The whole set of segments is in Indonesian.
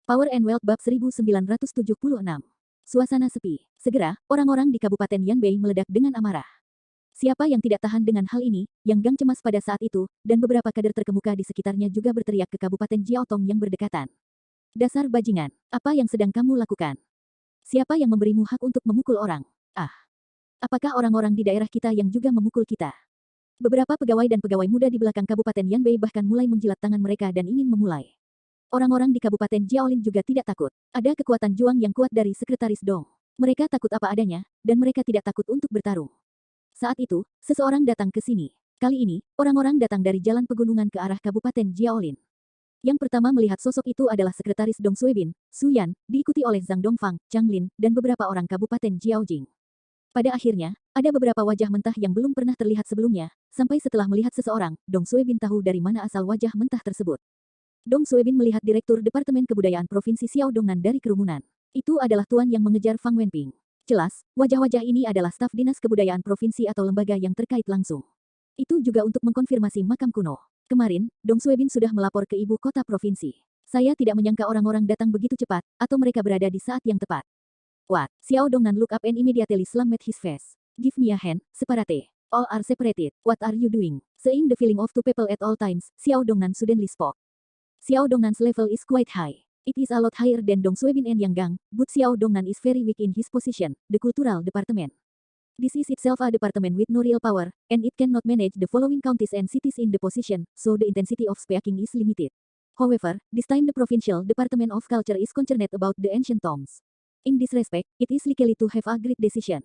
Power and Wealth Bab 1976. Suasana sepi. Segera, orang-orang di Kabupaten Yanbei meledak dengan amarah. Siapa yang tidak tahan dengan hal ini, Yang Gang cemas pada saat itu, dan beberapa kader terkemuka di sekitarnya juga berteriak ke Kabupaten Jiaotong yang berdekatan. Dasar bajingan, apa yang sedang kamu lakukan? Siapa yang memberimu hak untuk memukul orang? Ah, apakah orang-orang di daerah kita yang juga memukul kita? Beberapa pegawai dan pegawai muda di belakang Kabupaten Yanbei bahkan mulai menjilat tangan mereka dan ingin memulai. Orang-orang di Kabupaten Jiaolin juga tidak takut. Ada kekuatan juang yang kuat dari Sekretaris Dong. Mereka takut apa adanya, dan mereka tidak takut untuk bertarung. Saat itu, seseorang datang ke sini. Kali ini, orang-orang datang dari jalan pegunungan ke arah Kabupaten Jiaolin. Yang pertama melihat sosok itu adalah Sekretaris Dong Suebin, Su Yan, diikuti oleh Zhang Dongfang, Chang Lin, dan beberapa orang Kabupaten Jiaojing. Pada akhirnya, ada beberapa wajah mentah yang belum pernah terlihat sebelumnya, sampai setelah melihat seseorang, Dong Suebin tahu dari mana asal wajah mentah tersebut. Dong Suebin melihat Direktur Departemen Kebudayaan Provinsi Xiao Dongnan dari kerumunan. Itu adalah tuan yang mengejar Fang Wenping. Jelas, wajah-wajah ini adalah staf Dinas Kebudayaan Provinsi atau lembaga yang terkait langsung. Itu juga untuk mengkonfirmasi makam kuno. Kemarin, Dong Suebin sudah melapor ke ibu kota provinsi. Saya tidak menyangka orang-orang datang begitu cepat, atau mereka berada di saat yang tepat. What? Xiao Dongnan look up and immediately slammed his face. Give me a hand, separate. All are separated. What are you doing? Seeing the feeling of two people at all times, Xiao Dongnan suddenly spoke. Xiao Dongnan's level is quite high. It is a lot higher than Dong Suebin and Yang Gang, but Xiao Dongnan is very weak in his position, the cultural department. This is itself a department with no real power, and it cannot manage the following counties and cities in the position, so the intensity of speaking is limited. However, this time the provincial department of culture is concerned about the ancient tombs. In this respect, it is likely to have a great decision.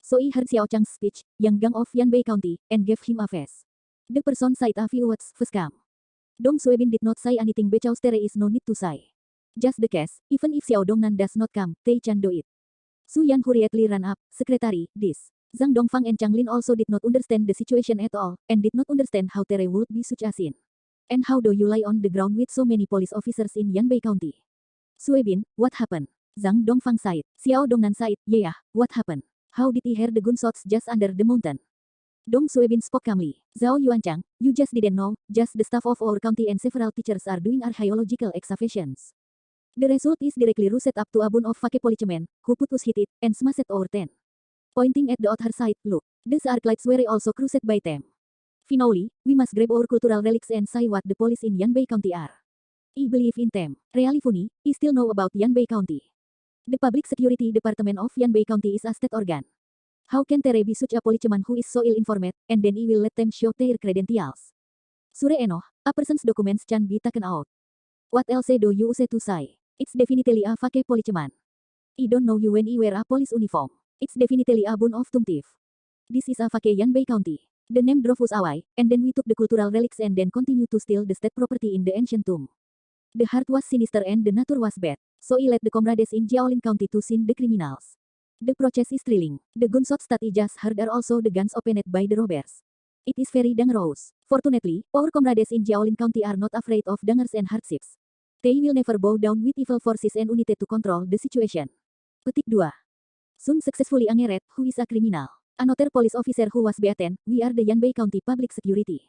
So I heard Xiao Chang's speech, Yang Gang of Yanbei County, and gave him a face. The person said a few words, first come. Dong Suebin did not say anything because there is no need to say. Just the case, even if Xiao Dongnan does not come, they can do it. Su Yan hurriedly ran up, Secretary, this. Zhang Dongfang and Chang Lin also did not understand the situation at all, and did not understand how there would be such a scene. And how do you lie on the ground with so many police officers in Yanbei County? Suebin, what happened? Zhang Dongfang sighed. Xiao Dongnan sighed, yeah, what happened? How did he hear the gunshots just under the mountain? Dong Suebin spoke calmly. Zhao Yuanchang, you just didn't know, just the staff of our county and several teachers are doing archaeological excavations. The result is directly rusted up to a bun of fake policemen, who put us hit it, and smashed our tent. Pointing at the other side, look, the arclights were also crushed by them. Finally, we must grab our cultural relics and see what the police in Yanbei County are. I believe in them. Really funny, I still know about Yanbei County. The Public Security Department of Yanbei County is a state organ. How can there be such a policeman who is so ill-informed, and then I will let them show their credentials? Sure enough, a person's documents can be taken out. What else do you say to say? It's definitely a fake policeman. I don't know you when I wear a police uniform. It's definitely a bun of tomb thief. This is a fake Yanbei County. The name drove us away, and then we took the cultural relics and then continued to steal the state property in the ancient tomb. The heart was sinister and the nature was bad, so I let the comrades in Jiaolin County to send the criminals. The process is thrilling. The gunshots that I just heard are also the guns opened by the robbers. It is very dangerous. Fortunately, our comrades in Jiaolin County are not afraid of dangers and hardships. They will never bow down with evil forces and united to control the situation. Petik 2. Sun successfully angered, who is a criminal. Another police officer who was beaten, we are the Yanbei County Public Security.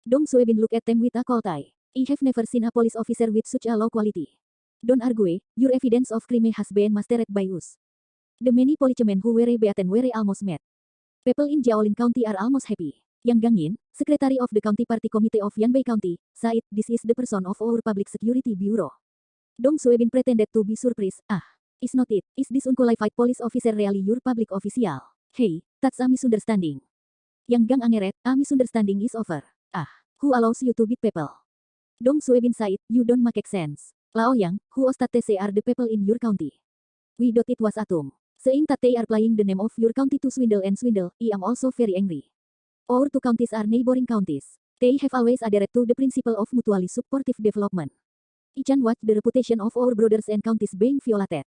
Dong Suebin looked at them with a cold eye. I have never seen a police officer with such a low quality. Don't argue, your evidence of crime has been mastered by us. The many policemen who were beaten were almost mad. People in Jiaolin County are almost happy. Yang Gangin, Secretary of the County Party Committee of Yanbei County, said this is the person of our Public Security Bureau. Dong Suebin pretended to be surprised. Ah, is not it? Is this unqualified police officer really your public official? Hey, that's a misunderstanding. Yang Gang angered, a misunderstanding is over. Ah, who allows you to beat people? Dong Suebin said, you don't make sense. Lao Yang, who ostatese are the people in your county? We thought it was a tomb. Saying that they are playing the name of your county to swindle and swindle, I am also very angry. Our two counties are neighboring counties. They have always adhered to the principle of mutually supportive development. I can watch the reputation of our brothers and counties being violated.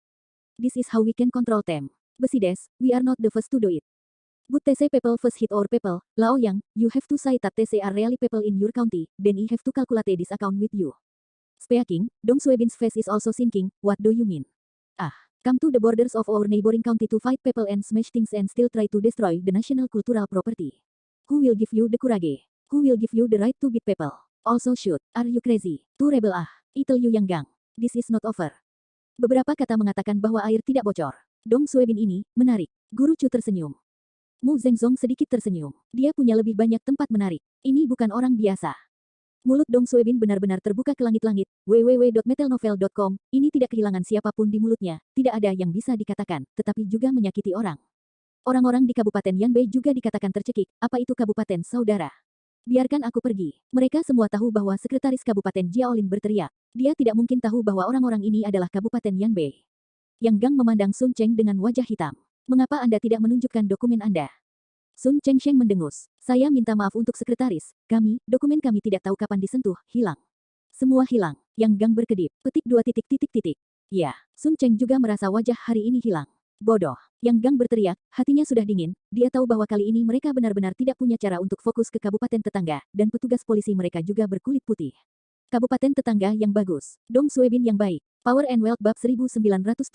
This is how we can control them. Besides, we are not the first to do it. But TC people first hit our people. Lao Yang, you have to say that TC are really people in your county, then I have to calculate this account with you. Speaking, Dong Suebin's face is also sinking, what do you mean? Ah. Come to the borders of our neighboring county to fight people and smash things and still try to destroy the national cultural property. Who will give you the courage? Who will give you the right to beat people? Also shoot. Are you crazy? To rebel ah. I tell you Yang Gang. This is not over. Beberapa kata mengatakan bahwa air tidak bocor. Dong Suebin ini, menarik. Guru Chu tersenyum. Mu Zhengzong sedikit tersenyum. Dia punya lebih banyak tempat menarik. Ini bukan orang biasa. Mulut Dong Suebin benar-benar terbuka ke langit-langit. www.metalnovel.com. Ini tidak kehilangan siapapun di mulutnya. Tidak ada yang bisa dikatakan, tetapi juga menyakiti orang. Orang-orang di Kabupaten Yanbei juga dikatakan tercekik. Apa itu kabupaten saudara? Biarkan aku pergi. Mereka semua tahu bahwa sekretaris Kabupaten Jiaolin berteriak. Dia tidak mungkin tahu bahwa orang-orang ini adalah Kabupaten Yanbei. Yang Gang memandang Sun Cheng dengan wajah hitam. Mengapa Anda tidak menunjukkan dokumen Anda? Sun Cheng Sheng mendengus. Saya minta maaf untuk sekretaris. Dokumen kami tidak tahu kapan disentuh, hilang. Semua hilang. Yang Gang berkedip. Petik 2 titik. Ya, Sun Cheng juga merasa wajah hari ini hilang. Bodoh. Yang Gang berteriak, hatinya sudah dingin. Dia tahu bahwa kali ini mereka benar-benar tidak punya cara untuk fokus ke kabupaten tetangga, dan petugas polisi mereka juga berkulit putih. Kabupaten tetangga yang bagus. Dong Suebin yang baik. Power and Wealth bab 1977.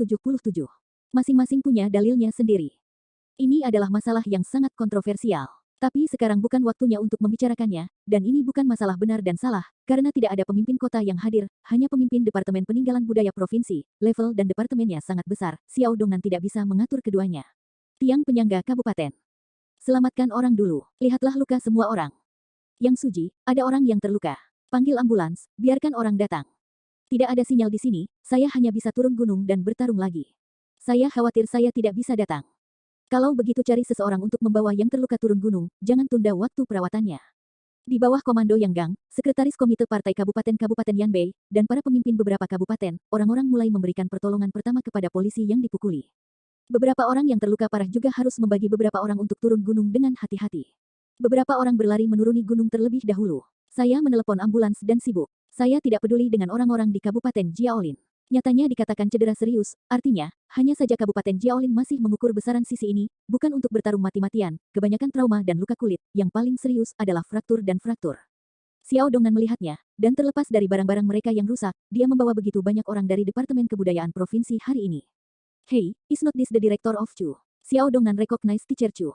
Masing-masing punya dalilnya sendiri. Ini adalah masalah yang sangat kontroversial. Tapi sekarang bukan waktunya untuk membicarakannya, dan ini bukan masalah benar dan salah, karena tidak ada pemimpin kota yang hadir, hanya pemimpin Departemen Peninggalan Budaya Provinsi, level dan departemennya sangat besar, Xiao Dongnan tidak bisa mengatur keduanya. Tiang penyangga kabupaten. Selamatkan orang dulu, lihatlah luka semua orang. Yang Suji, ada orang yang terluka. Panggil ambulans, biarkan orang datang. Tidak ada sinyal di sini, saya hanya bisa turun gunung dan bertarung lagi. Saya khawatir saya tidak bisa datang. Kalau begitu cari seseorang untuk membawa yang terluka turun gunung, jangan tunda waktu perawatannya. Di bawah komando Yang Gang, Sekretaris Komite Partai Kabupaten Yanbei, dan para pemimpin beberapa kabupaten, orang-orang mulai memberikan pertolongan pertama kepada polisi yang dipukuli. Beberapa orang yang terluka parah juga harus membagi beberapa orang untuk turun gunung dengan hati-hati. Beberapa orang berlari menuruni gunung terlebih dahulu. Saya menelepon ambulans dan sibuk. Saya tidak peduli dengan orang-orang di Kabupaten Jiaolin. Nyatanya dikatakan cedera serius, artinya, hanya saja Kabupaten Jiaolin masih mengukur besaran sisi ini, bukan untuk bertarung mati-matian, kebanyakan trauma dan luka kulit, yang paling serius adalah fraktur dan fraktur. Xiao Dongnan melihatnya, dan terlepas dari barang-barang mereka yang rusak, dia membawa begitu banyak orang dari Departemen Kebudayaan Provinsi hari ini. Hey, is not this the director of Chu? Xiao Dongnan recognize Teacher Chu.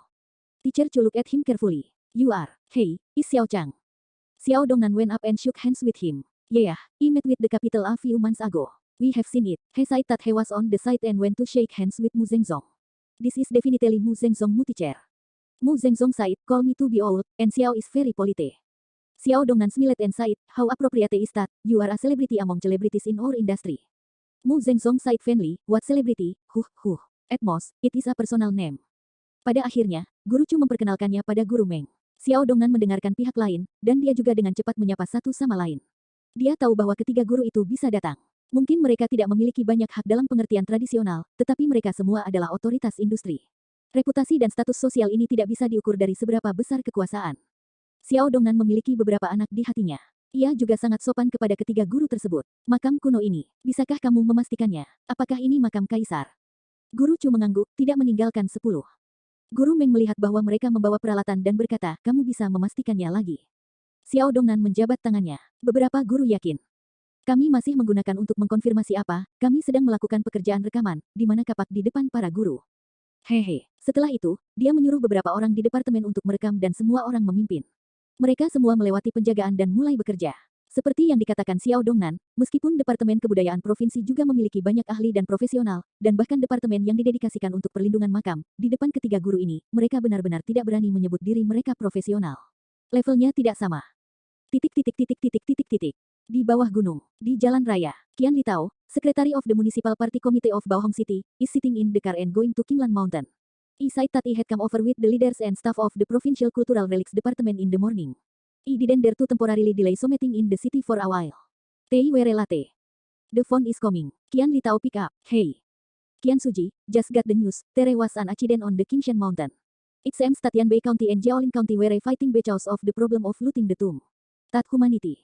Teacher Chu look at him carefully. You are, hey, is Xiao Chang. Xiao Dongnan went up and shook hands with him. Yeah, I met with the capital a few months ago. We have seen it. He said that he was on the site and went to shake hands with Mu Zhengzong. This is definitely Mu Zhengzong teacher. Mu Zhengzong said, call me to be old, and Xiao is very polite. Xiao Dongnan smiled and said, how appropriate is that, you are a celebrity among celebrities in our industry. Mu Zhengzong said faintly, what celebrity, at most, it is a personal name. Pada akhirnya, Guru Chu memperkenalkannya pada Guru Meng. Xiao Dongnan mendengarkan pihak lain, dan dia juga dengan cepat menyapa satu sama lain. Dia tahu bahwa ketiga guru itu bisa datang. Mungkin mereka tidak memiliki banyak hak dalam pengertian tradisional, tetapi mereka semua adalah otoritas industri. Reputasi dan status sosial ini tidak bisa diukur dari seberapa besar kekuasaan. Xiao Dongnan memiliki beberapa anak di hatinya. Ia juga sangat sopan kepada ketiga guru tersebut. Makam kuno ini, bisakah kamu memastikannya? Apakah ini makam kaisar? Guru Chu mengangguk, tidak meninggalkan 10. Guru Meng melihat bahwa mereka membawa peralatan dan berkata, kamu bisa memastikannya lagi. Xiao Dongnan menjabat tangannya. Beberapa guru yakin. Kami masih menggunakan untuk mengkonfirmasi apa, kami sedang melakukan pekerjaan rekaman, di mana kapak di depan para guru. Hehe. Setelah itu, dia menyuruh beberapa orang di departemen untuk merekam dan semua orang memimpin. Mereka semua melewati penjagaan dan mulai bekerja. Seperti yang dikatakan Xiao Dongnan, meskipun Departemen Kebudayaan Provinsi juga memiliki banyak ahli dan profesional, dan bahkan departemen yang didedikasikan untuk perlindungan makam, di depan ketiga guru ini, mereka benar-benar tidak berani menyebut diri mereka profesional. Levelnya tidak sama. Di bawah gunung, di jalan raya, Qian Litao, Secretary of the Municipal Party Committee of Baohong City, is sitting in the car and going to Qinglan Mountain. I said that he had come over with the leaders and staff of the Provincial Cultural Relics Department in the morning. I didn't dare to temporarily delay so meeting in the city for a while. Tei were late. The phone is coming. Qian Litao pick up. Hey. Qian Suji, just got the news, there was an accident on the Qingshan Mountain. It seems that Yanbei County and Jiaolin County were fighting because of the problem of looting the tomb. That humanity.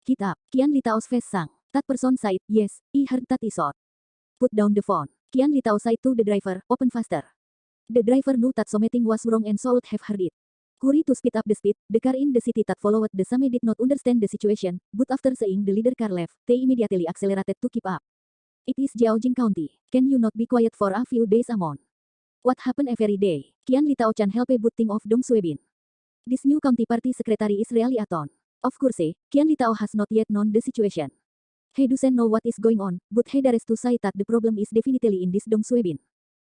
Kitab, Qian Litao's face sank. That person said, yes, I heard that is odd. Put down the phone. Qian Litao said to the driver, open faster. The driver knew that something was wrong and should have heard it. Hurry to speed up the speed, the car in the city that followed the Same did not understand the situation, but after seeing the leader car left, they immediately accelerated to keep up. It is Jiaojing County. Can you not be quiet for a few days a month? What happened every day? Qian Litao Chan help a good thing of Dong Suebin. This new county party secretary is really a ton. Of course, Qian Litao has not yet known the situation. He doesn't know what is going on, but he dares to say that the problem is definitely in this Dong Suebin.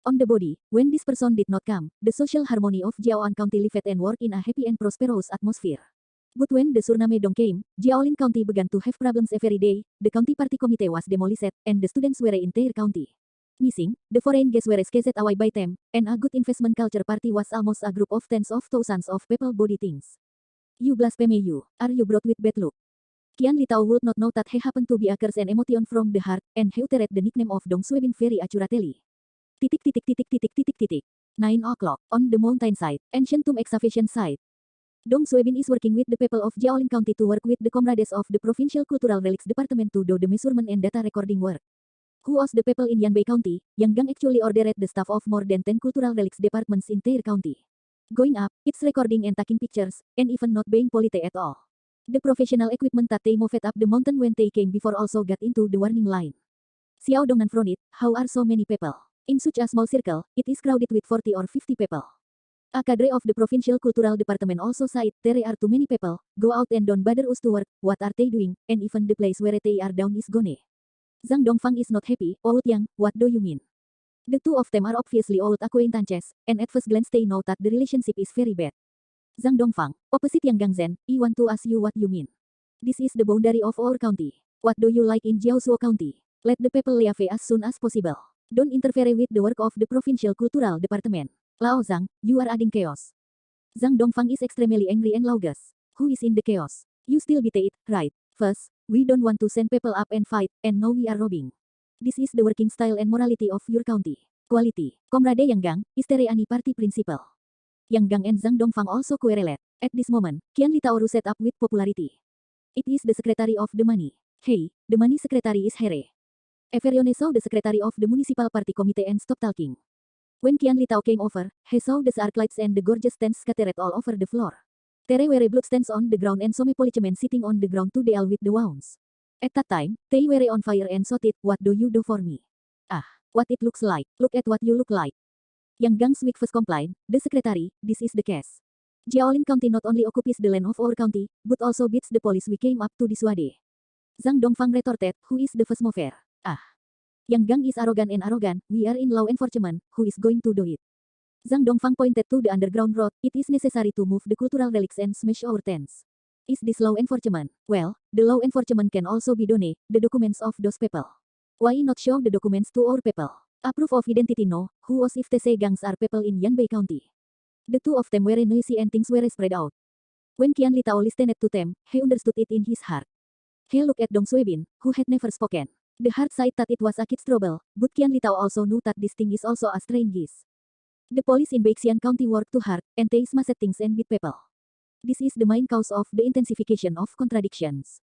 On the body, when this person did not come, the social harmony of Jiaoan County lived and worked in a happy and prosperous atmosphere. But when the Suriname Dong came, Jiaolin County began to have problems every day, the county party committee was demolished, and the students were in their county missing, the foreign guests were chased away by them, and a good investment culture party was almost a group of tens of thousands of people body things. You blaspheme you, are you brought with bad luck? Qian Litao would not know that he happened to be a curse and emotion from the heart, and he uttered the nickname of Dong Suebin very accurately. 9 o'clock, on the mountainside, ancient tomb excavation site. Dong Suebin is working with the people of Jiaolin County to work with the comrades of the Provincial Cultural Relics Department to do the measurement and data recording work. Who was the people in Yanbei County? Yang Gang actually ordered the staff of more than 10 cultural relics departments in their county. Going up, it's recording and taking pictures, and even not being polite at all. The professional equipment that they moved up the mountain when they came before also got into the warning line. Xiao Dongnan frowned. How are so many people? In such a small circle, it is crowded with 40 or 50 people. A cadre of the Provincial Cultural Department also said, there are too many people, go out and don't bother us to work, what are they doing, and even the place where they are down is gone. Zhang Dongfang is not happy. Old Yang, what do you mean? The two of them are obviously old acquaintances, and at first glance they know that the relationship is very bad. Zhang Dongfang, opposite Yang Gangzhen, I want to ask you what you mean. This is the boundary of our county. What do you like in Jiaoshuo County? Let the people leave as soon as possible. Don't interfere with the work of the Provincial Cultural Department. Lao Zhang, you are adding chaos. Zhang Dongfang is extremely angry and loudest. Who is in the chaos? You still beat it, right? First, we don't want to send people up and fight, and now we are robbing. This is the working style and morality of your county. Quality. Comrade Yang Gang, is there any party principle? Yang Gang and Zhang Dongfang also quarreled. At this moment, Qian Litao set up with popularity. It is the secretary of the money. Hey, the money secretary is here. Everyone saw the secretary of the municipal party committee and stopped talking. When Qian Litao came over, he saw the arc lights and the gorgeous tents scattered all over the floor. There were bloodstains on the ground and some policemen sitting on the ground to deal with the wounds. At that time, they were on fire and shouted, what do you do for me? Ah, what it looks like, look at what you look like. Yang Gang's weak first complained, the secretary, this is the case. Jiaolin County not only occupies the land of our county, but also beats the police we came up to dissuade. Zhang Dongfang retorted, who is the first mover? Ah. Yang Gang is arrogant, we are in law enforcement, who is going to do it? Zhang Dongfang pointed to the underground road, it is necessary to move the cultural relics and smash our tents. Is this law enforcement? Well, the law enforcement can also be donate, the documents of those people. Why not show the documents to our people? A proof of identity no, who was if TC gangs are people in Yanbei County? The two of them were noisy and things were spread out. When Qian Litao listened to them, he understood it in his heart. He looked at Dong Suebin, who had never spoken. The heart said that it was a kid's trouble, but Qian Litao also knew that this thing is also a strange gift. The police in Beixian County work too hard, and they smash things and beat people. This is the main cause of the intensification of contradictions.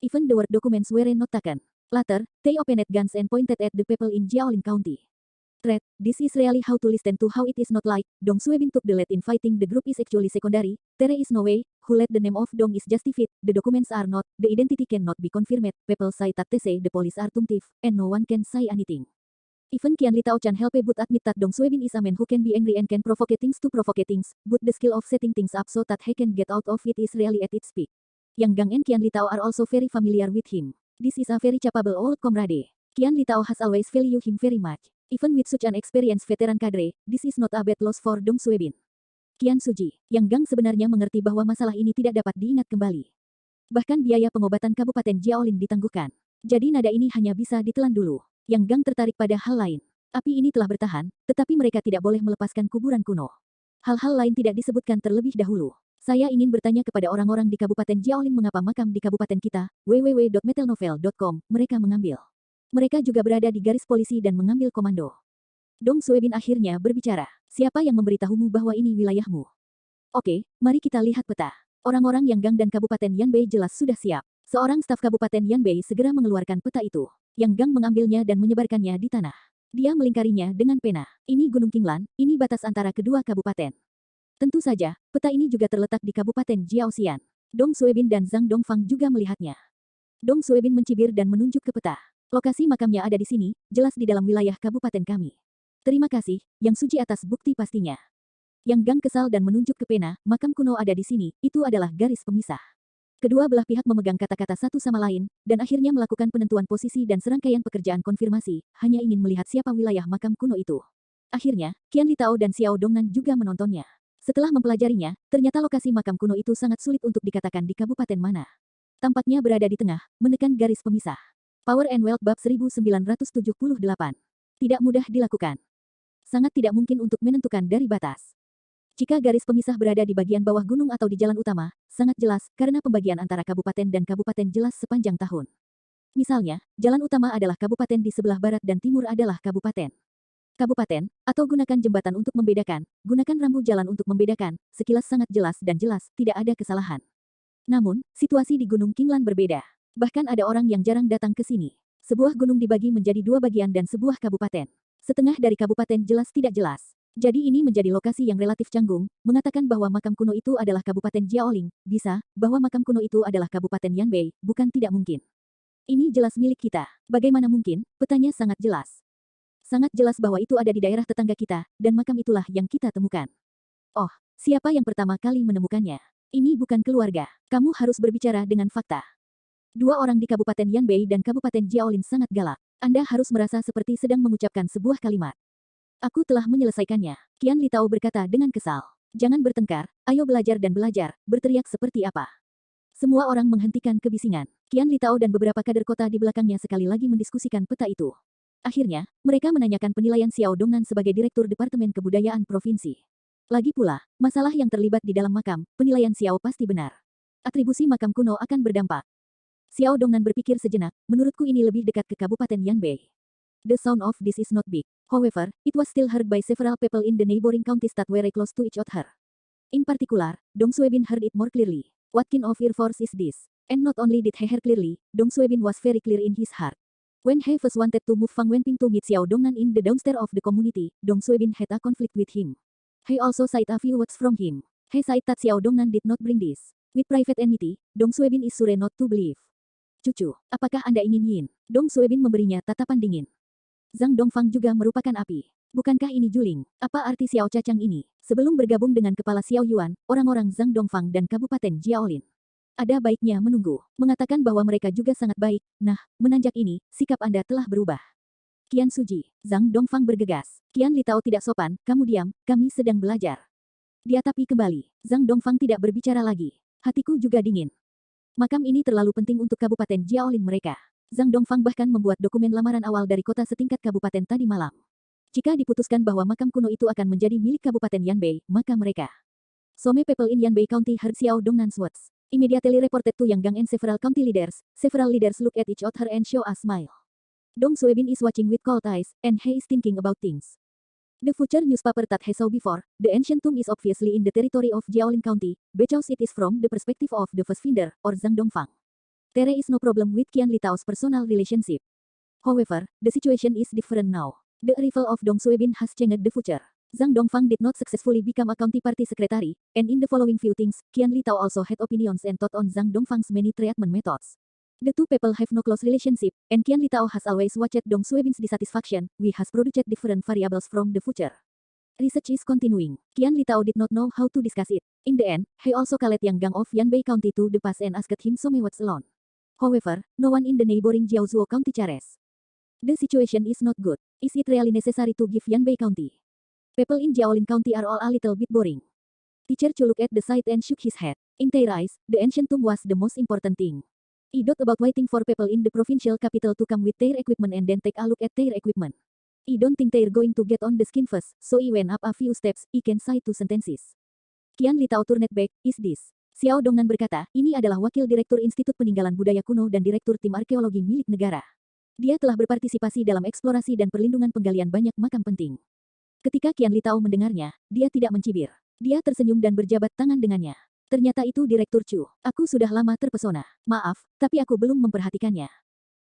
Even the work documents were not taken. Later, they opened guns and pointed at the people in Jiaolin County. Threat, this is really how to listen to how it is not like, Dong Suebin took the lead in fighting the group is actually secondary, there is no way, who let the name of Dong is justified, the documents are not, the identity cannot be confirmed, people say that they say the police are tumtive, and no one can say anything. Even Qian Litao Chan help but admit that Dong Suebin is a man who can be angry and can provoke things to provoke things, but the skill of setting things up so that he can get out of it is really at its peak. Yang Gang and Qian Litao are also very familiar with him. This is a very capable old comrade. Qian Litao has always valued him very much. Even with such an experienced veteran cadre, this is not a bad loss for Dong Suebin. Qian Suji, Yang Gang sebenarnya mengerti bahwa masalah ini tidak dapat diingat kembali. Bahkan biaya pengobatan Kabupaten Jiaolin ditangguhkan. Jadi nada ini hanya bisa ditelan dulu. Yang Gang tertarik pada hal lain. Api ini telah bertahan, tetapi mereka tidak boleh melepaskan kuburan kuno. Hal-hal lain tidak disebutkan terlebih dahulu. Saya ingin bertanya kepada orang-orang di Kabupaten Jiaolin mengapa makam di kabupaten kita, www.metalnovel.com, mereka mengambil. Mereka juga berada di garis polisi dan mengambil komando. Dong Suebin akhirnya berbicara. Siapa yang memberitahumu bahwa ini wilayahmu? Oke, mari kita lihat peta. Orang-orang Yang Gang dan Kabupaten Yanbei jelas sudah siap. Seorang staf Kabupaten Yanbei segera mengeluarkan peta itu. Yang Gang mengambilnya dan menyebarkannya di tanah. Dia melingkarinya dengan pena. Ini Gunung Qinglan, ini batas antara kedua kabupaten. Tentu saja, peta ini juga terletak di Kabupaten Jiaoxian. Dong Suebin dan Zhang Dongfang juga melihatnya. Dong Suebin mencibir dan menunjuk ke peta. Lokasi makamnya ada di sini, jelas di dalam wilayah kabupaten kami. Terima kasih, Yang Suji atas bukti pastinya. Yang Gang kesal dan menunjuk ke pena, makam kuno ada di sini, itu adalah garis pemisah. Kedua belah pihak memegang kata-kata satu sama lain, dan akhirnya melakukan penentuan posisi dan serangkaian pekerjaan konfirmasi, hanya ingin melihat siapa wilayah makam kuno itu. Akhirnya, Qian Litao dan Xiao Dongnan juga menontonnya. Setelah mempelajarinya, ternyata lokasi makam kuno itu sangat sulit untuk dikatakan di kabupaten mana. Tampaknya berada di tengah, menekan garis pemisah. Power and Wealth Bab 1978. Tidak mudah dilakukan. Sangat tidak mungkin untuk menentukan dari batas. Jika garis pemisah berada di bagian bawah gunung atau di jalan utama, sangat jelas karena pembagian antara kabupaten dan kabupaten jelas sepanjang tahun. Misalnya, jalan utama adalah kabupaten di sebelah barat dan timur adalah kabupaten. Kabupaten, atau gunakan jembatan untuk membedakan, gunakan rambu jalan untuk membedakan, sekilas sangat jelas dan jelas, tidak ada kesalahan. Namun, situasi di Gunung Qinglan berbeda. Bahkan ada orang yang jarang datang ke sini. Sebuah gunung dibagi menjadi dua bagian dan sebuah kabupaten. Setengah dari kabupaten jelas tidak jelas. Jadi ini menjadi lokasi yang relatif canggung, mengatakan bahwa makam kuno itu adalah Kabupaten Jiaoling, bisa, bahwa makam kuno itu adalah Kabupaten Yanbei, bukan tidak mungkin. Ini jelas milik kita. Bagaimana mungkin? Petanya sangat jelas. Sangat jelas bahwa itu ada di daerah tetangga kita, dan makam itulah yang kita temukan. Oh, siapa yang pertama kali menemukannya? Ini bukan keluarga. Kamu harus berbicara dengan fakta. Dua orang di Kabupaten Yanbei dan Kabupaten Jiaolin sangat galak. Anda harus merasa seperti sedang mengucapkan sebuah kalimat. Aku telah menyelesaikannya. Qian Litao berkata dengan kesal. Jangan bertengkar, ayo belajar dan belajar, berteriak seperti apa. Semua orang menghentikan kebisingan. Qian Litao dan beberapa kader kota di belakangnya sekali lagi mendiskusikan peta itu. Akhirnya, mereka menanyakan penilaian Xiao Dongnan sebagai Direktur Departemen Kebudayaan Provinsi. Lagi pula, masalah yang terlibat di dalam makam, penilaian Xiao pasti benar. Atribusi makam kuno akan berdampak. Xiao Dongnan berpikir sejenak, menurutku ini lebih dekat ke Kabupaten Yanbei. The sound of this is not big. However, it was still heard by several people in the neighboring counties that were close to each other. In particular, Dong Suebin heard it more clearly. What kind of ear force is this? And not only did he hear clearly, Dong Suebin was very clear in his heart. When he first wanted to move Fang Wenping to meet Xiao Dongnan in the downstairs of the community, Dong Suebin had a conflict with him. He also cited a few words from him. He cited that Xiao Dongnan did not bring this. With private enmity, Dong Suebin is sure not to believe. Cucu, apakah Anda ingin yin? Dong Suebin memberinya tatapan dingin. Zhang Dongfang juga merupakan api. Bukankah ini juling? Apa arti Xiao Cacang ini? Sebelum bergabung dengan kepala Xiao Yuan, orang-orang Zhang Dongfang dan Kabupaten Jiaolin. Ada baiknya menunggu. Mengatakan bahwa mereka juga sangat baik. Nah, menanjak ini, sikap Anda telah berubah. Qian Suji, Zhang Dongfang bergegas. Qian Litao tidak sopan, kamu diam, kami sedang belajar. Dia tapi kembali. Zhang Dongfang tidak berbicara lagi. Hatiku juga dingin. Makam ini terlalu penting untuk Kabupaten Jiaolin mereka. Zhang Dongfang bahkan membuat dokumen lamaran awal dari kota setingkat kabupaten tadi malam. Jika diputuskan bahwa makam kuno itu akan menjadi milik Kabupaten Yanbei, maka mereka. Some people in Yanbei County heard Xiao Dongnan's words. Immediately reported to Yang Gang and several county leaders. Several leaders look at each other and show a smile. Dong Suebin is watching with cold eyes, and he is thinking about things. The future newspaper that he saw before, the ancient tomb is obviously in the territory of Jiaolin County, because it is from the perspective of the first finder, or Zhang Dongfang. There is no problem with Qian Litao's personal relationship. However, the situation is different now. The arrival of Dong Suebin has changed the future. Zhang Dongfang did not successfully become a county party secretary, and in the following few things, Qian Litao also had opinions and thought on Zhang Dongfang's many treatment methods. The two people have no close relationship, and Qian Litao has always watched Dong Suebin's dissatisfaction, which has produced different variables from the future. Research is continuing. Qian Litao did not know how to discuss it. In the end, he also called Yang Gang of Yanbei County to the pass and asked him some words alone. However, no one in the neighboring Jiaozuo County cares. The situation is not good. Is it really necessary to give Yanbei County? People in Jiaolin County are all a little bit boring. Teacher Chu looked at the site and shook his head. In their eyes, the ancient tomb was the most important thing. He thought about waiting for people in the provincial capital to come with their equipment and then take a look at their equipment. He don't think they're going to get on the skin first, so he went up a few steps. He can say two sentences. Qian Litao turned back. Is this? Xiao Dongnan berkata, ini adalah Wakil Direktur Institut Peninggalan Budaya Kuno dan Direktur Tim Arkeologi milik negara. Dia telah berpartisipasi dalam eksplorasi dan perlindungan penggalian banyak makam penting. Ketika Qian Litao mendengarnya, dia tidak mencibir. Dia tersenyum dan berjabat tangan dengannya. Ternyata itu Direktur Chu. Aku sudah lama terpesona. Maaf, tapi aku belum memperhatikannya.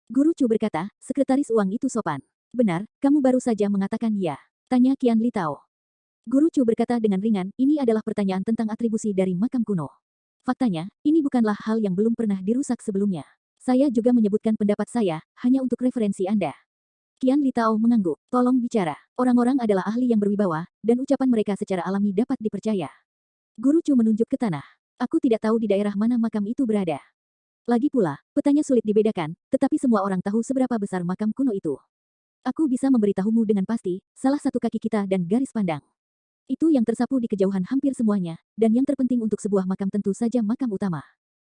Guru Chu berkata, sekretaris uang itu sopan. Benar, kamu baru saja mengatakan ya. Tanya Qian Litao. Guru Chu berkata dengan ringan, ini adalah pertanyaan tentang atribusi dari makam kuno. Faktanya, ini bukanlah hal yang belum pernah dirusak sebelumnya. Saya juga menyebutkan pendapat saya, hanya untuk referensi Anda. Qian Litao mengangguk. Tolong bicara. Orang-orang adalah ahli yang berwibawa, dan ucapan mereka secara alami dapat dipercaya. Guru Chu menunjuk ke tanah. Aku tidak tahu di daerah mana makam itu berada. Lagi pula, petanya sulit dibedakan, tetapi semua orang tahu seberapa besar makam kuno itu. Aku bisa memberitahumu dengan pasti, salah satu kaki kita dan garis pandang. Itu yang tersapu di kejauhan hampir semuanya, dan yang terpenting untuk sebuah makam tentu saja makam utama.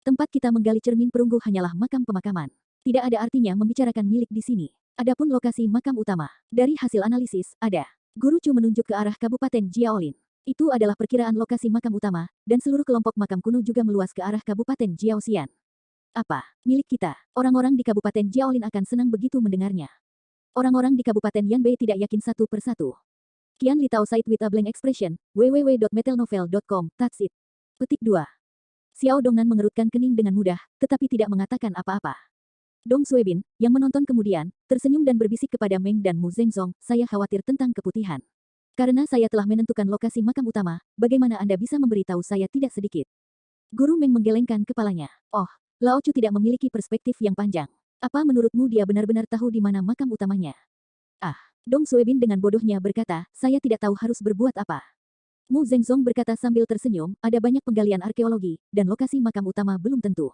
Tempat kita menggali cermin perunggu hanyalah makam pemakaman. Tidak ada artinya membicarakan milik di sini. Adapun lokasi makam utama, dari hasil analisis, ada. Guru Chu menunjuk ke arah Kabupaten Jiaolin. Itu adalah perkiraan lokasi makam utama, dan seluruh kelompok makam kuno juga meluas ke arah Kabupaten Jiaoxian. Apa? Milik kita. Orang-orang di Kabupaten Jiaolin akan senang begitu mendengarnya. Orang-orang di Kabupaten Yanbei tidak yakin satu persatu. Qian Litao Site with a blank expression, www.metalnovel.com, that's it. Petik 2. Xiao Dongnan mengerutkan kening dengan mudah, tetapi tidak mengatakan apa-apa. Dong Suebin, yang menonton kemudian, tersenyum dan berbisik kepada Meng dan Mu Zhengzong, saya khawatir tentang keputihan. Karena saya telah menentukan lokasi makam utama, bagaimana Anda bisa memberitahu saya tidak sedikit? Guru Meng menggelengkan kepalanya. Oh, Lao Chu tidak memiliki perspektif yang panjang. Apa menurutmu dia benar-benar tahu di mana makam utamanya? Ah, Dong Suebin dengan bodohnya berkata, saya tidak tahu harus berbuat apa. Mu Zhengzong berkata sambil tersenyum, ada banyak penggalian arkeologi, dan lokasi makam utama belum tentu.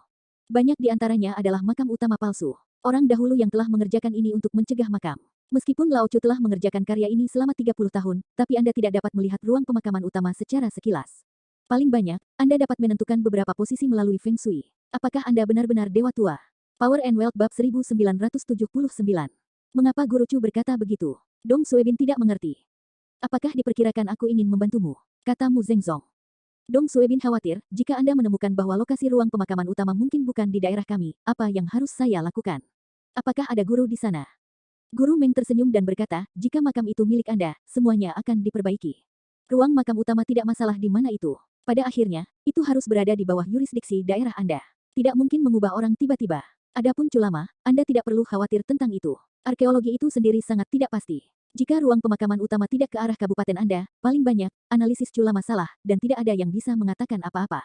Banyak di antaranya adalah makam utama palsu. Orang dahulu yang telah mengerjakan ini untuk mencegah makam. Meskipun Lao Chu telah mengerjakan karya ini selama 30 tahun, tapi Anda tidak dapat melihat ruang pemakaman utama secara sekilas. Paling banyak, Anda dapat menentukan beberapa posisi melalui Feng Shui. Apakah Anda benar-benar dewa tua? Power and Wealth Bab 1979. Mengapa Guru Chu berkata begitu? Dong Suebin tidak mengerti. Apakah diperkirakan aku ingin membantumu? Kata Mu Zhengzong. Dong Suebin khawatir, jika Anda menemukan bahwa lokasi ruang pemakaman utama mungkin bukan di daerah kami, apa yang harus saya lakukan? Apakah ada guru di sana? Guru Meng tersenyum dan berkata, jika makam itu milik Anda, semuanya akan diperbaiki. Ruang makam utama tidak masalah di mana itu. Pada akhirnya, itu harus berada di bawah yurisdiksi daerah Anda. Tidak mungkin mengubah orang tiba-tiba. Adapun Culama, Anda tidak perlu khawatir tentang itu. Arkeologi itu sendiri sangat tidak pasti. Jika ruang pemakaman utama tidak ke arah kabupaten Anda, paling banyak, analisis Culama salah, dan tidak ada yang bisa mengatakan apa-apa.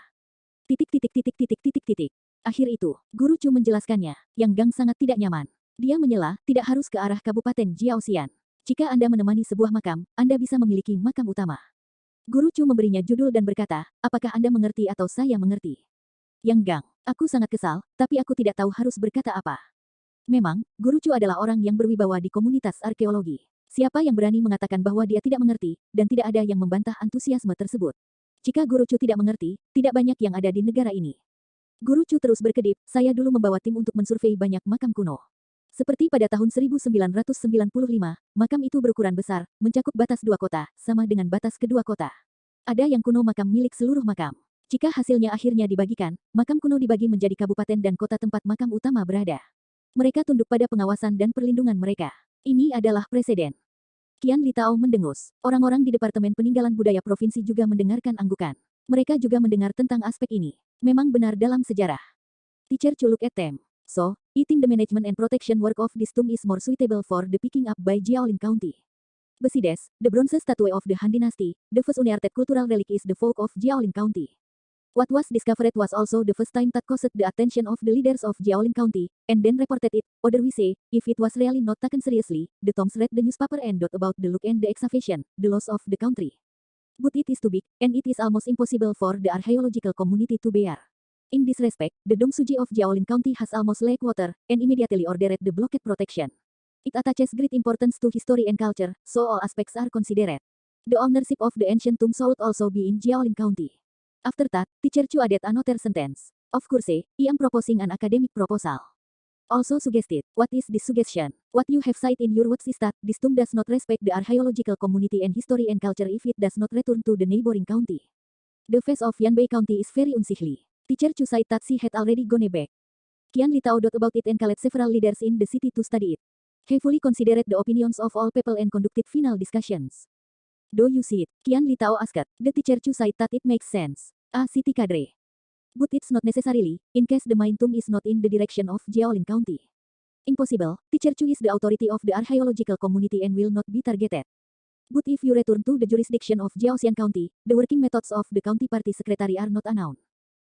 Titik titik titik titik titik titik. Akhir itu, Guru Chu menjelaskannya, yang Gang sangat tidak nyaman. Dia menyela, tidak harus ke arah Kabupaten Jiaoxian. Jika Anda menemani sebuah makam, Anda bisa memiliki makam utama. Guru Chu memberinya judul dan berkata, apakah Anda mengerti atau saya mengerti? Yang Gang, aku sangat kesal, tapi aku tidak tahu harus berkata apa. Memang, Guru Chu adalah orang yang berwibawa di komunitas arkeologi. Siapa yang berani mengatakan bahwa dia tidak mengerti, dan tidak ada yang membantah antusiasme tersebut. Jika Guru Chu tidak mengerti, tidak banyak yang ada di negara ini. Guru Chu terus berkedip, saya dulu membawa tim untuk mensurvei banyak makam kuno. Seperti pada tahun 1995, makam itu berukuran besar, mencakup batas dua kota, sama dengan batas kedua kota. Ada yang kuno makam milik seluruh makam. Jika hasilnya akhirnya dibagikan, makam kuno dibagi menjadi kabupaten dan kota tempat makam utama berada. Mereka tunduk pada pengawasan dan perlindungan mereka. Ini adalah preseden. Qian Litao mendengus. Orang-orang di Departemen Peninggalan Budaya Provinsi juga mendengarkan anggukan. Mereka juga mendengar tentang aspek ini. Memang benar dalam sejarah. Teacher Chu look at them. So, I think the management and protection work of this tomb is more suitable for the picking up by Jiaolin County. Besides, the bronze statue of the Han Dynasty, the first unearthed cultural relic is the folk of Jiaolin County. What was discovered was also the first time that caused the attention of the leaders of Jiaolin County, and then reported it. Other we say, if it was really not taken seriously, the Toms read the newspaper and dot about the look and the excavation, the loss of the country. But it is too big, and it is almost impossible for the archaeological community to bear. In this respect, the Dongsuji of Jiaolin County has almost lacked water, and immediately ordered the blockade protection. It attaches great importance to history and culture, so all aspects are considered. The ownership of the ancient tomb should also be in Jiaolin County. After that, Teacher Chu added another sentence. Of course, I am proposing an academic proposal. Also suggested, what is this suggestion? What you have said in your words is that this tomb does not respect the archaeological community and history and culture if it does not return to the neighboring county. The face of Yanbei County is very unsightly. Teacher Chu said that she had already gone back. Qian Litao thought about it and called several leaders in the city to study it. He fully considered the opinions of all people and conducted final discussions. Do you see it? Qian Litao asked. The teacher Chu said that it makes sense. A city cadre. But it's not necessarily, in case the main tomb is not in the direction of Jiaolin County. Impossible, Teacher Chu is the authority of the archaeological community and will not be targeted. But if you return to the jurisdiction of Jiaoxian County, the working methods of the county party secretary are not unknown.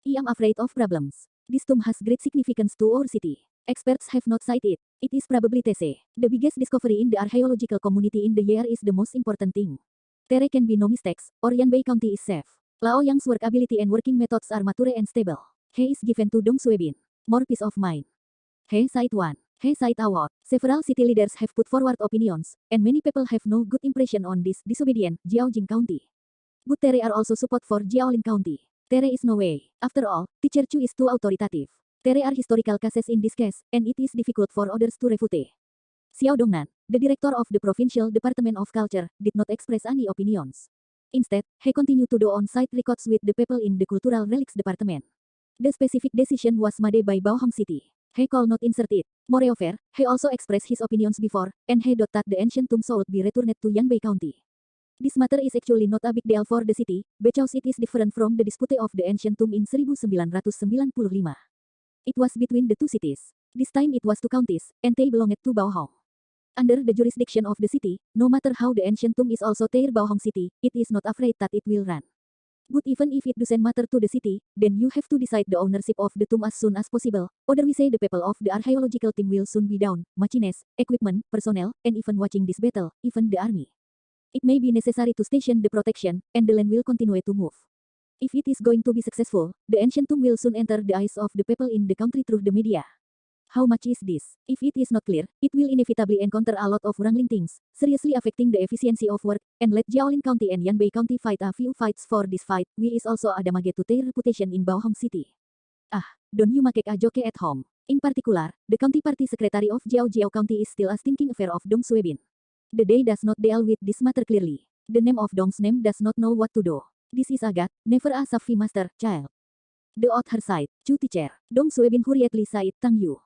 I am afraid of problems. This tomb has great significance to our city. Experts have not cited it. It is probably TC. The biggest discovery in the archaeological community in the year is the most important thing. There can be no mistakes, or Yanbei County is safe. Lao Yang's work ability and working methods are mature and stable. He is given to Dong Suebin. More peace of mind. He Side 1. He Side Award. Several city leaders have put forward opinions, and many people have no good impression on this disobedient Jiaojing County. But there are also support for Jiaolin County. There is no way. After all, Teacher Chu is too authoritative. There are historical cases in this case, and it is difficult for others to refute. Xiao Dongnan, the director of the Provincial Department of Culture, did not express any opinions. Instead, he continued to do on-site records with the people in the Cultural Relics Department. The specific decision was made by Baohong City. He could not insert it. Moreover, he also expressed his opinions before, and he thought that the ancient tomb should be returned to Yanbei County. This matter is actually not a big deal for the city, because it is different from the dispute of the ancient tomb in 1995. It was between the two cities. This time it was two counties, and they belonged to Baohong. Under the jurisdiction of the city, no matter how the ancient tomb is also their Baohong city, it is not afraid that it will run. But even if it doesn't matter to the city, then you have to decide the ownership of the tomb as soon as possible, otherwise the people of the archaeological team will soon be down, machines, equipment, personnel, and even watching this battle, even the army. It may be necessary to station the protection, and the land will continue to move. If it is going to be successful, the ancient tomb will soon enter the eyes of the people in the country through the media. How much is this? If it is not clear, it will inevitably encounter a lot of wrangling things, seriously affecting the efficiency of work, and let Jiaolin County and Yanbei County fight a few fights for this fight, which is also a damage to their reputation in Baohong City. Ah, don't you make a joke at home. In particular, the county party secretary of Jiao County is still a stinking affair of Dong Suebin. The day does not deal with this matter clearly. The name of Dong's name does not know what to do. This is a god, never a savvy master, child. The author sighed, Chu teacher. Dong Suebin hurriedly sighed, thank you.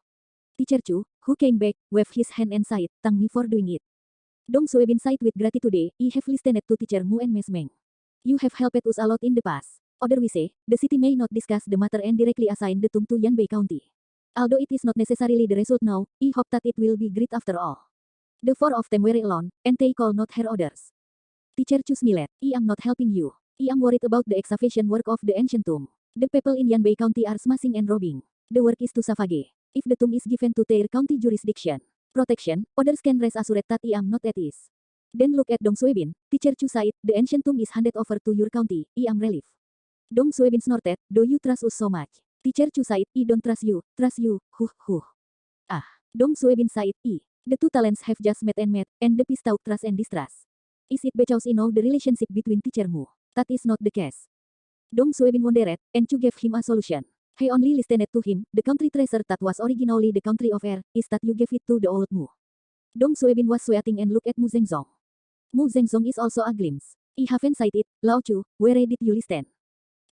Teacher Chu, who came back, waved his hand and sighed, thank me for doing it. Dong Suebin sighed with gratitude. I have listened to Teacher Mu and Miss Meng. You have helped us a lot in the past. Otherwise, the city may not discuss the matter and directly assign the tomb to Yanbei County. Although it is not necessarily the result now, I hope that it will be great after all. The four of them were alone, and they could not hear others. Teacher Chu smiled, I am not helping you. I am worried about the excavation work of the ancient tomb. The people in Yanbei County are smashing and robbing. The work is too savage. If the tomb is given to their county jurisdiction, protection, others can rest assured that I am not at ease. Then look at Dong Suebin. Teacher Chu sighed, the ancient tomb is handed over to your county, I am relieved. Dong Suebin snorted, do you trust us so much? Teacher Chu sighed, I don't trust you, huh. Ah. Dong Suebin sighed, the two talents have just met, and the peace talk trust and distrust. Is it because I know the relationship between Teacher Mu? That is not the case. Dong Suebin wondered, and Chu gave him a solution. He only listened to him, the country treasure that was originally the country of air, is that you gave it to the old Mu. Dong Suebin was sweating and looked at Mu Zhengzong. Mu Zhengzong is also a glimpse. I haven't said it, Lao Chu, where did you listen?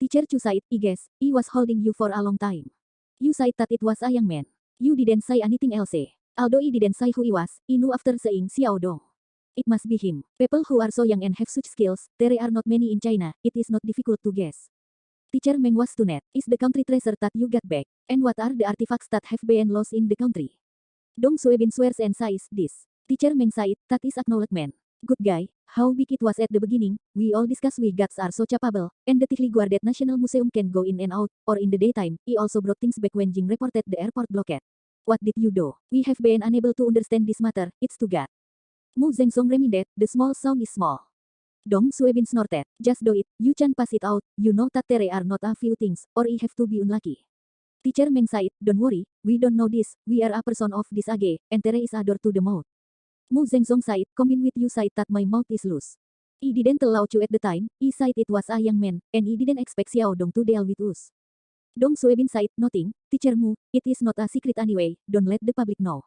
Teacher Chu sighed, I guess, I was holding you for a long time. You said that it was a young man. You didn't say anything else. Although I didn't say who he was, I knew after seeing Xiao Dong. It must be him. People who are so young and have such skills, there are not many in China, it is not difficult to guess. Teacher Meng was stunned. Is the country treasure that you got back? And what are the artifacts that have been lost in the country? Dong Suebin swears and sighs, this. Teacher Meng sighed, that is acknowledgement. Good guy, how big it was at the beginning, we all discuss we gods are so capable, and the tightly guarded National Museum can go in and out, or in the daytime, he also brought things back when Jing reported the airport blockade. What did you do? We have been unable to understand this matter, it's too God. Mu Zhengzong reminded, the small sound is small. Dong Suebin snorted, just do it, you can pass it out, you know that there are not a few things, or I have to be unlucky. Teacher Meng sighed, don't worry, we don't know this, we are a person of this age, and there is a door to the mouth. Mu Zhengzong sighed, combine with you said that my mouth is loose. I didn't tell Lao Chu at the time, I said it was a young man, and I didn't expect Xiao Dong to deal with us. Dong Suebin sighed, nothing, Teacher Mu, it is not a secret anyway, don't let the public know.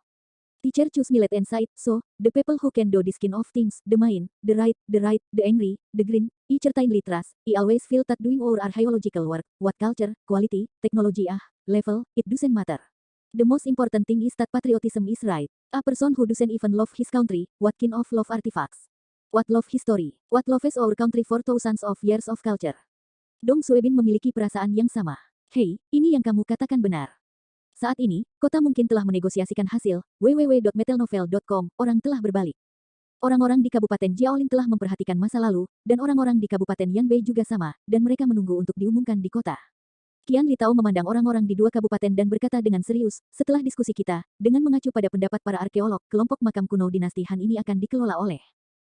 Teacher Chu smiled and sighed, so, the people who can do this kind of things, the mean, the right, the angry, the green, I certainly trust, I always feel that doing our archaeological work, what culture, quality, technology level, it doesn't matter. The most important thing is that patriotism is right. A person who doesn't even love his country, what kind of love artifacts? What love history? What loves our country for thousands of years of culture? Dong Suebin memiliki perasaan yang sama. Hei, ini yang kamu katakan benar. Saat ini, kota mungkin telah menegosiasikan hasil, www.metalnovel.com, orang telah berbalik. Orang-orang di Kabupaten Jiaolin telah memperhatikan masa lalu, dan orang-orang di Kabupaten Yanbei juga sama, dan mereka menunggu untuk diumumkan di kota. Qian Li Tao memandang orang-orang di dua kabupaten dan berkata dengan serius, setelah diskusi kita, dengan mengacu pada pendapat para arkeolog, kelompok makam kuno dinasti Han ini akan dikelola oleh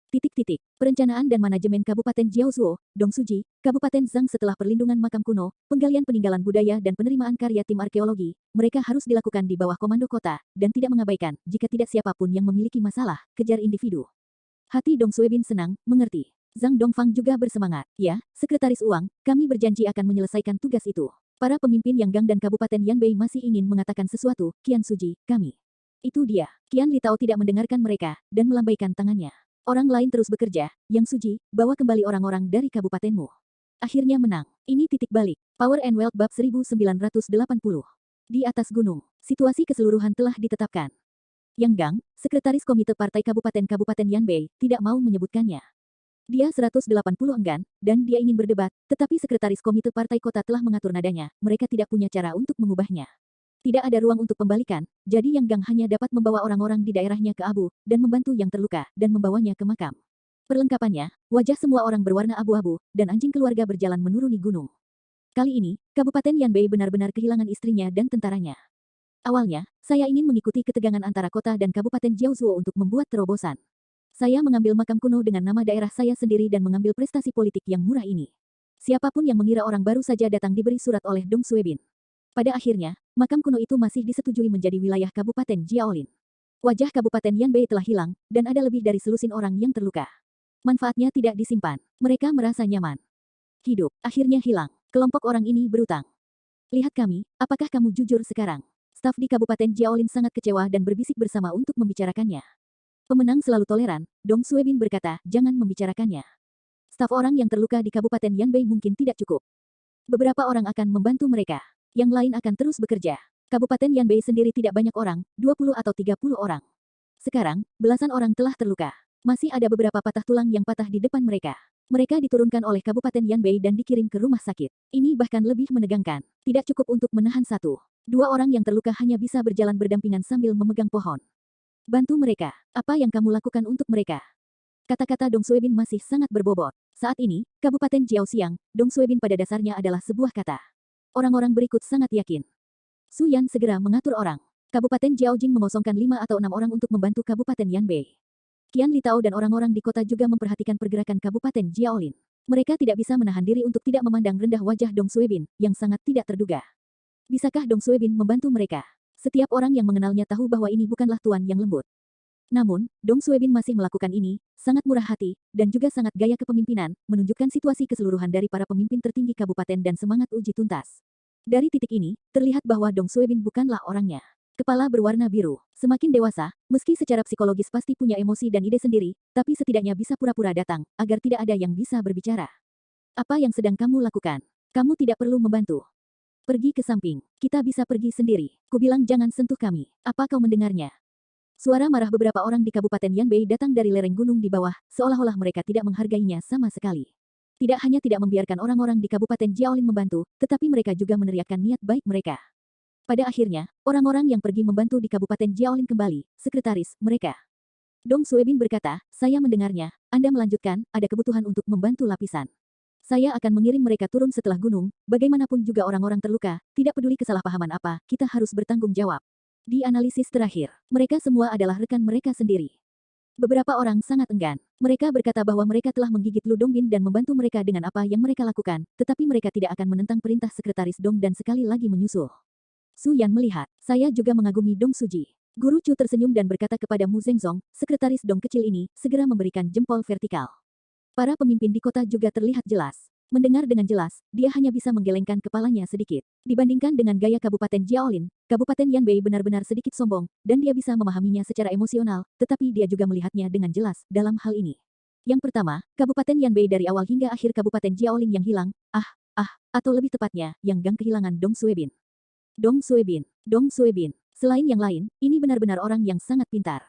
Perencanaan dan manajemen Kabupaten Jiaozuo, Dongsuji, Kabupaten Zhang setelah perlindungan makam kuno, penggalian peninggalan budaya dan penerimaan karya tim arkeologi, mereka harus dilakukan di bawah komando kota, dan tidak mengabaikan, jika tidak siapapun yang memiliki masalah, kejar individu. Hati Dong Suebin senang, mengerti. Zhang Dongfang juga bersemangat. Ya, Sekretaris Uang, kami berjanji akan menyelesaikan tugas itu. Para pemimpin Yanggang dan Kabupaten Yanbei masih ingin mengatakan sesuatu, Qian Suji, kami. Itu dia. Qian Litao tidak mendengarkan mereka, dan melambaikan tangannya. Orang lain terus bekerja, Yang Suji, bawa kembali orang-orang dari kabupatenmu. Akhirnya menang. Ini titik balik. Power and Wealth Bab 1980. Di atas gunung, situasi keseluruhan telah ditetapkan. Yang Gang, Sekretaris Komite Partai Kabupaten Yanbei, tidak mau menyebutkannya. Dia 180 enggan, dan dia ingin berdebat, tetapi Sekretaris Komite Partai Kota telah mengatur nadanya, mereka tidak punya cara untuk mengubahnya. Tidak ada ruang untuk pembalikan, jadi Yang Gang hanya dapat membawa orang-orang di daerahnya ke Abu, dan membantu yang terluka, dan membawanya ke makam. Perlengkapannya, wajah semua orang berwarna abu-abu, dan anjing keluarga berjalan menuruni gunung. Kali ini, Kabupaten Yanbei benar-benar kehilangan istrinya dan tentaranya. Awalnya, saya ingin mengikuti ketegangan antara kota dan Kabupaten Jiaozuo untuk membuat terobosan. Saya mengambil makam kuno dengan nama daerah saya sendiri dan mengambil prestasi politik yang murah ini. Siapapun yang mengira orang baru saja datang diberi surat oleh Dong Suebin. Pada akhirnya, makam kuno itu masih disetujui menjadi wilayah Kabupaten Jiaolin. Wajah Kabupaten Yanbei telah hilang, dan ada lebih dari selusin orang yang terluka. Manfaatnya tidak disimpan. Mereka merasa nyaman. Hidup, akhirnya hilang. Kelompok orang ini berutang. Lihat kami, apakah kamu jujur sekarang? Staf di Kabupaten Jiaolin sangat kecewa dan berbisik bersama untuk membicarakannya. Pemenang selalu toleran, Dong Suebin berkata, jangan membicarakannya. Staf orang yang terluka di Kabupaten Yanbei mungkin tidak cukup. Beberapa orang akan membantu mereka. Yang lain akan terus bekerja. Kabupaten Yanbei sendiri tidak banyak orang, 20 atau 30 orang. Sekarang, belasan orang telah terluka. Masih ada beberapa patah tulang yang patah di depan mereka. Mereka diturunkan oleh Kabupaten Yanbei dan dikirim ke rumah sakit. Ini bahkan lebih menegangkan. Tidak cukup untuk menahan satu. Dua orang yang terluka hanya bisa berjalan berdampingan sambil memegang pohon. Bantu mereka. Apa yang kamu lakukan untuk mereka? Kata-kata Dong Suebin masih sangat berbobot. Saat ini, Kabupaten Jiaoxiang, Dong Suebin pada dasarnya adalah sebuah kata. Orang-orang berikut sangat yakin. Su Yan segera mengatur orang. Kabupaten Jiaojing mengosongkan 5 atau 6 orang untuk membantu Kabupaten Yanbei. Qian Litao dan orang-orang di kota juga memperhatikan pergerakan Kabupaten Jiaolin. Mereka tidak bisa menahan diri untuk tidak memandang rendah wajah Dong Suebin, yang sangat tidak terduga. Bisakah Dong Suebin membantu mereka? Setiap orang yang mengenalnya tahu bahwa ini bukanlah tuan yang lembut. Namun, Dong Suebin masih melakukan ini, sangat murah hati, dan juga sangat gaya kepemimpinan, menunjukkan situasi keseluruhan dari para pemimpin tertinggi kabupaten dan semangat uji tuntas. Dari titik ini, terlihat bahwa Dong Suebin bukanlah orangnya. Kepala berwarna biru, semakin dewasa, meski secara psikologis pasti punya emosi dan ide sendiri, tapi setidaknya bisa pura-pura datang, agar tidak ada yang bisa berbicara. Apa yang sedang kamu lakukan? Kamu tidak perlu membantu. Pergi ke samping, kita bisa pergi sendiri. Kubilang jangan sentuh kami. Apa kau mendengarnya? Suara marah beberapa orang di Kabupaten Yanbei datang dari lereng gunung di bawah, seolah-olah mereka tidak menghargainya sama sekali. Tidak hanya tidak membiarkan orang-orang di Kabupaten Jiaolin membantu, tetapi mereka juga meneriakkan niat baik mereka. Pada akhirnya, orang-orang yang pergi membantu di Kabupaten Jiaolin kembali, sekretaris, mereka. Dong Suebin berkata, saya mendengarnya, Anda melanjutkan, ada kebutuhan untuk membantu lapisan. Saya akan mengirim mereka turun setelah gunung, bagaimanapun juga orang-orang terluka, tidak peduli kesalahpahaman apa, kita harus bertanggung jawab. Di analisis terakhir, mereka semua adalah rekan mereka sendiri. Beberapa orang sangat enggan. Mereka berkata bahwa mereka telah menggigit Lu Dongbin dan membantu mereka dengan apa yang mereka lakukan, tetapi mereka tidak akan menentang perintah Sekretaris Dong dan sekali lagi menyusul. Su Yan melihat, saya juga mengagumi Dong Suji. Guru Chu tersenyum dan berkata kepada Mu Zhengzong, Sekretaris Dong kecil ini, segera memberikan jempol vertikal. Para pemimpin di kota juga terlihat jelas. Mendengar dengan jelas, dia hanya bisa menggelengkan kepalanya sedikit. Dibandingkan dengan gaya Kabupaten Jiaolin, Kabupaten Yanbei benar-benar sedikit sombong, dan dia bisa memahaminya secara emosional, tetapi dia juga melihatnya dengan jelas dalam hal ini. Yang pertama, Kabupaten Yanbei dari awal hingga akhir Kabupaten Jiaolin yang hilang, atau lebih tepatnya, yang Gang kehilangan Dong Suebin. Dong Suebin. Selain yang lain, ini benar-benar orang yang sangat pintar.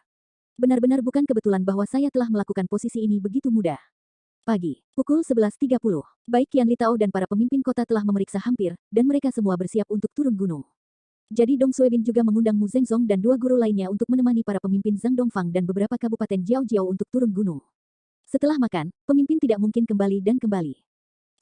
Benar-benar bukan kebetulan bahwa saya telah melakukan posisi ini begitu mudah. Pagi, pukul 11.30. Baik Qian Litao dan para pemimpin kota telah memeriksa hampir, dan mereka semua bersiap untuk turun gunung. Jadi Dong Suebin juga mengundang Mu Zhengzong dan 2 guru lainnya untuk menemani para pemimpin Zhang Dongfang dan beberapa kabupaten Jiao-Jiao untuk turun gunung. Setelah makan, pemimpin tidak mungkin kembali dan kembali.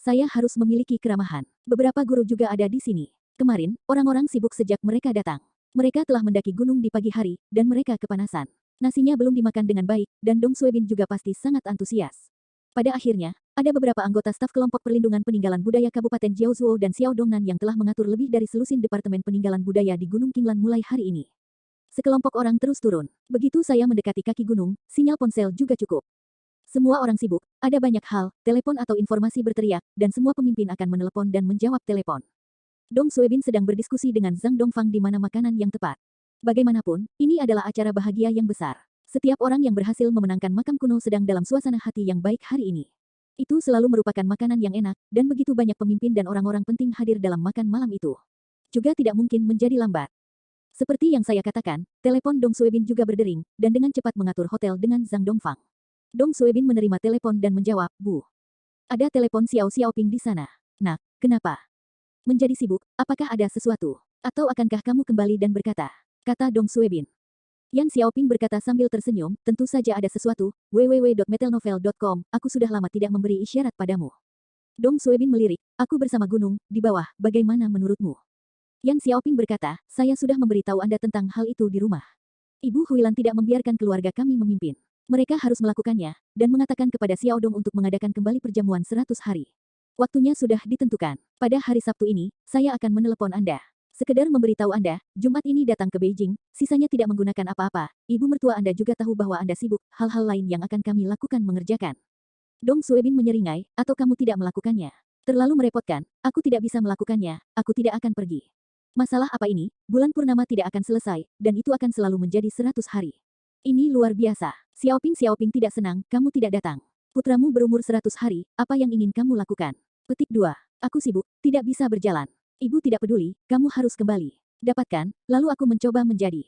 Saya harus memiliki keramahan. Beberapa guru juga ada di sini. Kemarin, orang-orang sibuk sejak mereka datang. Mereka telah mendaki gunung di pagi hari, dan mereka kepanasan. Nasinya belum dimakan dengan baik, dan Dong Suebin juga pasti sangat antusias. Pada akhirnya, ada beberapa anggota staf kelompok perlindungan peninggalan budaya Kabupaten Jiaozuo dan Xiao Dongnan yang telah mengatur lebih dari selusin Departemen Peninggalan Budaya di Gunung Qinglan mulai hari ini. Sekelompok orang terus turun. Begitu saya mendekati kaki gunung, sinyal ponsel juga cukup. Semua orang sibuk, ada banyak hal, telepon atau informasi berteriak, dan semua pemimpin akan menelepon dan menjawab telepon. Dong Suebin sedang berdiskusi dengan Zhang Dongfang di mana makanan yang tepat. Bagaimanapun, ini adalah acara bahagia yang besar. Setiap orang yang berhasil memenangkan makam kuno sedang dalam suasana hati yang baik hari ini. Itu selalu merupakan makanan yang enak, dan begitu banyak pemimpin dan orang-orang penting hadir dalam makan malam itu. Juga tidak mungkin menjadi lambat. Seperti yang saya katakan, telepon Dong Suebin juga berdering, dan dengan cepat mengatur hotel dengan Zhang Dongfang. Dong Suebin menerima telepon dan menjawab, "Bu. Ada telepon Xiao Xiaoping di sana. Nak, kenapa? Menjadi sibuk, apakah ada sesuatu? Atau akankah kamu kembali dan berkata?" Kata Dong Suebin. Yan Xiaoping berkata sambil tersenyum, "Tentu saja ada sesuatu, www.metelnovel.com, aku sudah lama tidak memberi isyarat padamu." Dong Suebin melirik, "Aku bersama gunung, di bawah, bagaimana menurutmu?" Yan Xiaoping berkata, "Saya sudah memberitahu Anda tentang hal itu di rumah. Ibu Huilan tidak membiarkan keluarga kami memimpin. Mereka harus melakukannya, dan mengatakan kepada Xiao Dong untuk mengadakan kembali perjamuan 100 hari. Waktunya sudah ditentukan. Pada hari Sabtu ini, saya akan menelepon Anda. Sekedar memberitahu Anda, Jumat ini datang ke Beijing, sisanya tidak menggunakan apa-apa. Ibu mertua Anda juga tahu bahwa Anda sibuk, hal-hal lain yang akan kami lakukan mengerjakan." Dong Suebin menyeringai, "Atau kamu tidak melakukannya? Terlalu merepotkan, aku tidak bisa melakukannya, aku tidak akan pergi. Masalah apa ini, bulan purnama tidak akan selesai, dan itu akan selalu menjadi 100 hari. Ini luar biasa. Xiaoping tidak senang, kamu tidak datang. Putramu berumur 100 hari, apa yang ingin kamu lakukan?" Petik 2. Aku sibuk, tidak bisa berjalan. Ibu tidak peduli, kamu harus kembali. Dapatkan, lalu aku mencoba menjadi